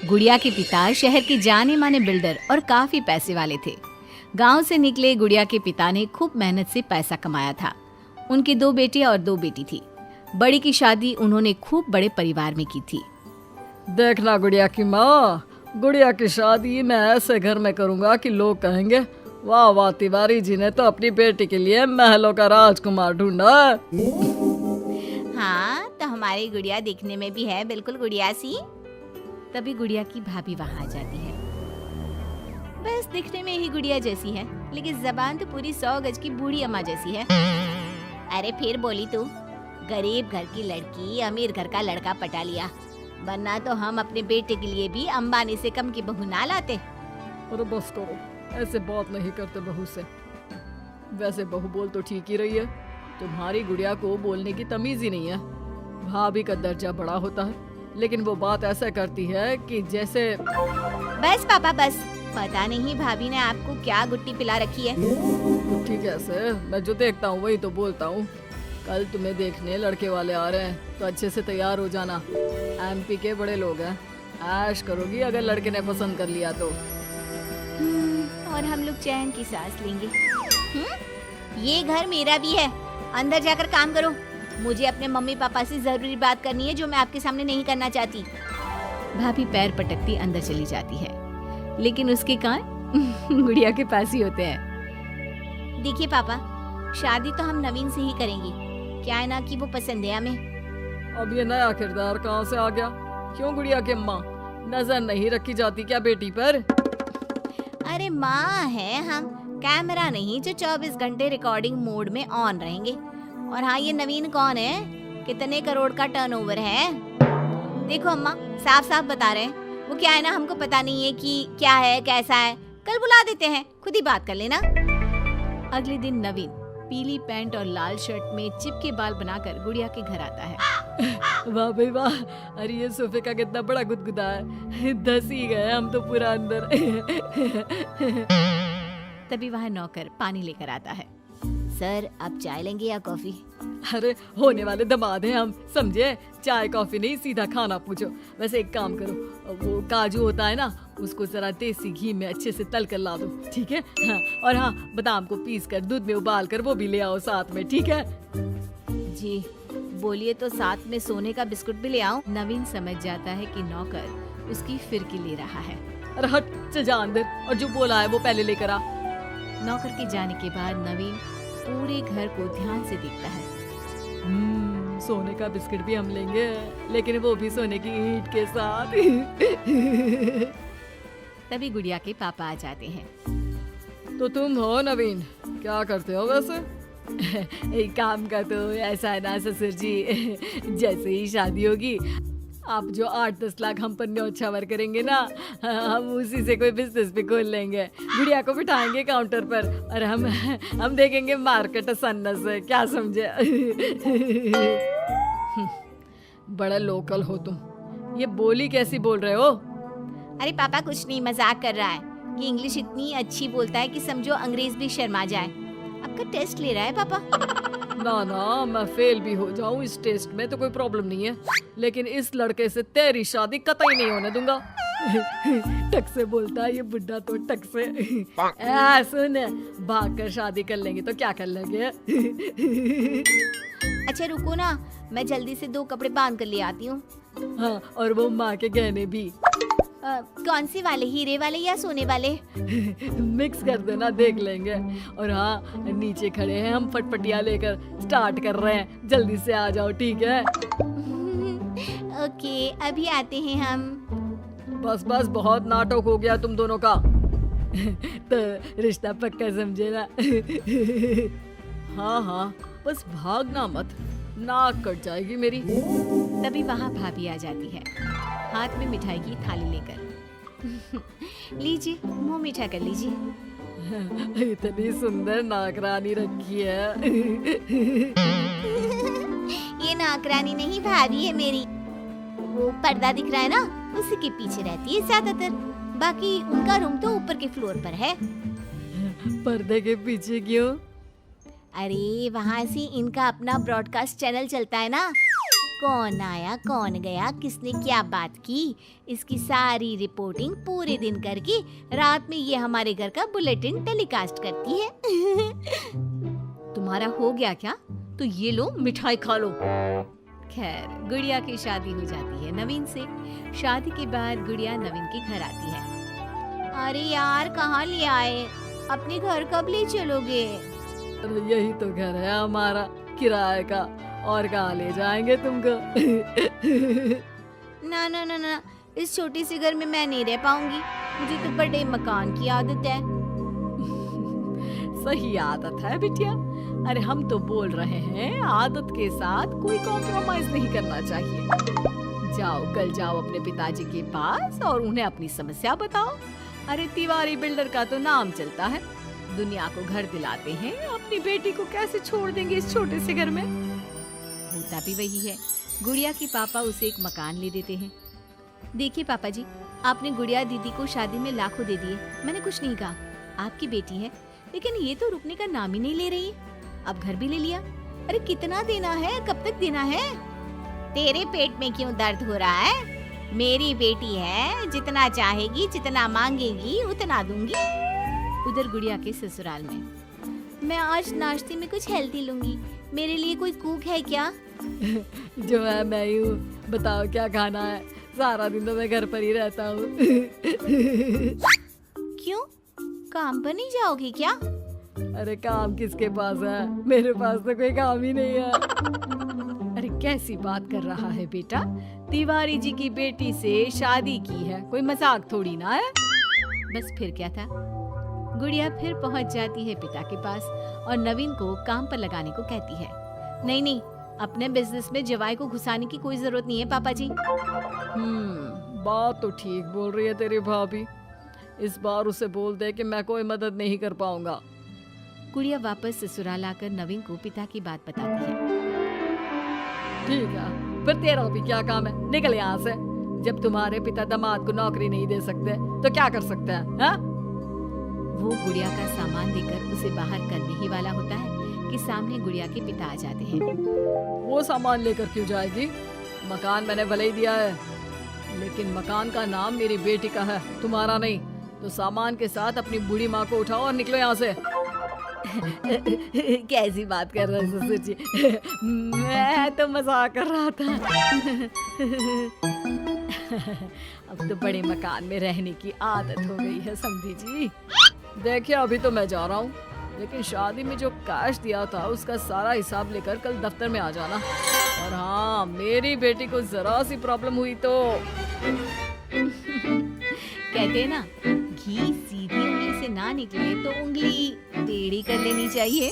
गुड़िया के पिता शहर के जाने माने बिल्डर और काफी पैसे वाले थे। गांव से निकले गुड़िया के पिता ने खूब मेहनत से पैसा कमाया था। उनके 2 बेटे और 2 बेटी थी। बड़ी की शादी उन्होंने खूब बड़े परिवार में की थी। देखना गुड़िया की माँ, गुड़िया की शादी मैं ऐसे घर में करूंगा कि लोग कहेंगे वाह वाह, तिवारी जी ने तो अपनी बेटी के लिए महलों का राजकुमार ढूंढा। हाँ, तो हमारी गुड़िया दिखने में भी है बिल्कुल गुड़िया सी। तभी गुड़िया की भाभी वहाँ आ जाती है। बस दिखने में ही गुड़िया जैसी है, लेकिन जबान तो पूरी 100 गज की बूढ़ी अम्मा जैसी है। अरे फिर बोली तू, गरीब घर की लड़की अमीर घर का लड़का पटा लिया, वरना तो हम अपने बेटे के लिए भी अंबानी से कम की बहू ना लाते। अरे बस करो, ऐसे बात नहीं करते बहू से। वैसे बहू बोल तो ठीक ही रही है, तुम्हारी गुड़िया को बोलने की तमीज ही नहीं है। भाभी का दर्जा बड़ा होता है, लेकिन वो बात ऐसा करती है कि जैसे। बस पापा बस, पता नहीं भाभी ने आपको क्या गुट्टी पिला रखी है। गुट्टी कैसे, मैं जो देखता हूँ वही तो बोलता हूँ। कल तुम्हें देखने लड़के वाले आ रहे हैं, तो अच्छे से तैयार हो जाना। एमपी के बड़े लोग हैं, ऐश करोगी अगर लड़के ने पसंद कर लिया तो। और हम लोग चैन की सांस लेंगे। ये घर मेरा भी है, अंदर जाकर काम करो। मुझे अपने मम्मी पापा से जरूरी बात करनी है जो मैं आपके सामने नहीं करना चाहती। भाभी पैर पटकती अंदर चली जाती है, लेकिन उसके कान गुड़िया के पास ही होते हैं। देखिए पापा, शादी तो हम नवीन से ही करेंगे, क्या है ना कि वो पसंद है हमें। अब ये नया किरदार कहाँ से आ गया? क्यों गुड़िया के माँ, नजर नहीं रखी जाती क्या बेटी पर? अरे माँ है हम, कैमरा नहीं जो 24 घंटे रिकॉर्डिंग मोड में ऑन रहेंगे। और हाँ, ये नवीन कौन है, कितने करोड़ का टर्नओवर है? देखो अम्मा, साफ साफ बता रहे हैं, वो क्या है ना, हमको पता नहीं है कि क्या है कैसा है। कल बुला देते हैं, खुद ही बात कर लेना। अगले दिन नवीन पीली पैंट और लाल शर्ट में चिपके बाल बनाकर गुड़िया के घर आता है। वाह भाई वाह, अरे ये सोफे का कितना बड़ा गुदगुदा है, धस ही गए हम तो पूरा अंदर। तभी वह नौकर पानी लेकर आता है। सर, आप चाय लेंगे या कॉफी? अरे होने वाले दामाद हैं हम, समझे? चाय कॉफी नहीं, सीधा खाना पूछो। वैसे एक काम करो, वो काजू होता है ना, उसको जरा देसी घी में अच्छे से तल कर ला दो, ठीक है? हाँ, और हाँ, बादाम को पीस कर दूध में उबाल कर वो भी ले आओ साथ में, ठीक है? जी बोलिए, तो साथ में सोने का बिस्कुट भी ले आओ। नवीन समझ जाता है कि नौकर उसकी फिरकी ले रहा है। अरे हट, चल जा अंदर, और जो बोला है वो पहले लेकर आ। नौकर के जाने के बाद नवीन पूरे घर को ध्यान से देखता है। सोने का बिस्किट भी हम लेंगे, लेकिन वो भी सोने की ईंट के साथ। तभी गुड़िया के पापा आ जाते हैं। तो तुम हो नवीन, क्या करते हो वैसे? एक काम का तो ऐसा है ना ससुर जी, जैसे ही शादी होगी आप जो 8-10 लाख हम पर न्योछावर करेंगे ना, हम उसी से कोई बिजनेस भी खोल लेंगे। गुड़िया को बिठाएंगे काउंटर पर और हम देखेंगे मार्केट सन्नत से, क्या समझे? बड़ा लोकल हो तुम, ये बोली कैसी बोल रहे हो? अरे पापा कुछ नहीं, मजाक कर रहा है। ये इंग्लिश इतनी अच्छी बोलता है कि समझो अंग्रेज भी शर्मा जाए। आपका टेस्ट ले रहा है पापा? ना ना, मैं फेल भी हो जाऊं इस टेस्ट में तो कोई प्रॉब्लम नहीं है, लेकिन इस लड़के से तेरी शादी कतई नहीं होने दूंगा। टक से बोलता है ये बुड्ढा तो, टक से। सुन, भाग कर शादी कर लेंगे तो क्या कर लेंगे? अच्छा रुको ना, मैं जल्दी से 2 कपड़े बांध कर ले आती हूँ। हाँ, और वो माँ के गहने भी। कौन सी वाले, हीरे वाले या सोने वाले? मिक्स कर देना, देख लेंगे। और हाँ, नीचे खड़े हैं हम फटफटिया लेकर, स्टार्ट कर रहे हैं, जल्दी से आ जाओ, ठीक है? ओके, अभी आते हैं हम। बस बस, बहुत नाटक हो गया तुम दोनों का। तो रिश्ता पक्का समझे ना? हाँ हाँ, बस भागना मत, नाक कट जाएगी मेरी। तभी वहाँ भाभी आ जाती है, हाथ में मिठाई की थाली लेकर। लीजिए, मुंह मीठा कर लीजिए। इतनी सुंदर नाकरानी रखी है। ये नाकरानी नहीं, भाभी है मेरी। वो पर्दा दिख रहा है ना, उसी के पीछे रहती है ज्यादातर। बाकी उनका रूम तो ऊपर के फ्लोर पर है। पर्दे के पीछे क्यों? अरे वहाँ से इनका अपना ब्रॉडकास्ट चैनल चलता है ना, कौन आया कौन गया, किसने क्या बात की, इसकी सारी रिपोर्टिंग पूरे दिन करके रात में ये हमारे घर का बुलेटिन टेलीकास्ट करती है। तुम्हारा हो गया क्या? तो ये लो मिठाई खा लो। खैर, गुड़िया की शादी हो जाती है नवीन से। शादी के बाद गुड़िया नवीन के घर आती है। अरे यार, कहाँ ले आए? अपने घर कब ले चलोगे? अरे यही तो घर है हमारा किराए का, और कहाँ ले जाएंगे तुमको? ना ना ना ना, इस छोटी सी घर में मैं नहीं रह पाऊंगी। मुझे तो बड़े मकान की आदत है। सही आदत है बिटिया। अरे हम तो बोल रहे हैं आदत के साथ कोई कॉम्प्रोमाइज नहीं करना चाहिए। जाओ, कल जाओ अपने पिताजी के पास और उन्हें अपनी समस्या बताओ। अरे तिवारी बिल्डर का तो नाम चलता है, दुनिया को घर दिलाते हैं, अपनी बेटी को कैसे छोड़ देंगे इस छोटे से घर में? होता भी वही है। गुड़िया के पापा उसे एक मकान ले देते हैं। देखिए पापा जी, आपने गुड़िया दीदी को शादी में लाखों दे दिए, मैंने कुछ नहीं कहा। आपकी बेटी है, लेकिन ये तो रुकने का नाम ही नहीं ले रही। अब घर भी ले लिया। अरे कितना देना है, कब तक देना है? तेरे पेट में क्यों दर्द हो रहा है? मेरी बेटी है, जितना चाहेगी जितना मांगेगी उतना दूंगी। उधर गुड़िया के ससुराल में, मैं आज नाश्ते में कुछ हेल्दी लूंगी, मेरे लिए कोई कुक है क्या? जो है मैं ही हूँ, बताओ क्या खाना है? सारा दिन तो मैं घर पर ही रहता हूँ। क्यों, काम पर नहीं जाओगी क्या? अरे काम किसके पास है? मेरे पास तो कोई काम ही नहीं है। अरे कैसी बात कर रहा है बेटा? तिवारी जी की बेटी से शादी की है, कोई मजाक थोड़ी ना है। बस फिर क्या था, गुड़िया फिर पहुंच जाती है पिता के पास और नवीन को काम पर लगाने को कहती है। नहीं नहीं, अपने बिजनेस में जवाई को घुसाने की कोई जरूरत नहीं है पापा जी। बात तो ठीक बोल रही है तेरी भाभी। इस बार उसे बोल दे कि मैं कोई मदद नहीं कर पाऊंगा। गुड़िया वापस ससुराल आकर नवीन को पिता की बात बताती है। ठीक है, फिर तेरा भी क्या काम है? निकल यहाँ से। जब तुम्हारे पिता दामाद को नौकरी नहीं दे सकते तो क्या कर सकते हैं? हाँ? वो गुड़िया का सामान देकर उसे बाहर करने ही वाला होता है कि सामने गुड़िया के पिता आ जाते हैं। वो सामान लेकर क्यों जाएगी? मकान मैंने भले ही दिया है, लेकिन मकान का नाम मेरी बेटी का है, तुम्हारा नहीं। तो सामान के साथ अपनी बूढ़ी माँ को उठाओ और निकलो यहाँ से। कैसी बात कर रहे हैं ससुर जी? मैं तो मजाक कर रहा था। अब तो बड़े मकान में रहने की आदत हो गई है समधी जी। देखिए अभी तो मैं जा रहा हूँ, लेकिन शादी में जो कैश दिया था उसका सारा हिसाब लेकर कल दफ्तर में आ जाना। और हाँ, मेरी बेटी को जरा सी प्रॉब्लम हुई तो कहते हैं ना, घी सीधी उंगली से ना निकले तो उंगली टेढ़ी कर लेनी चाहिए।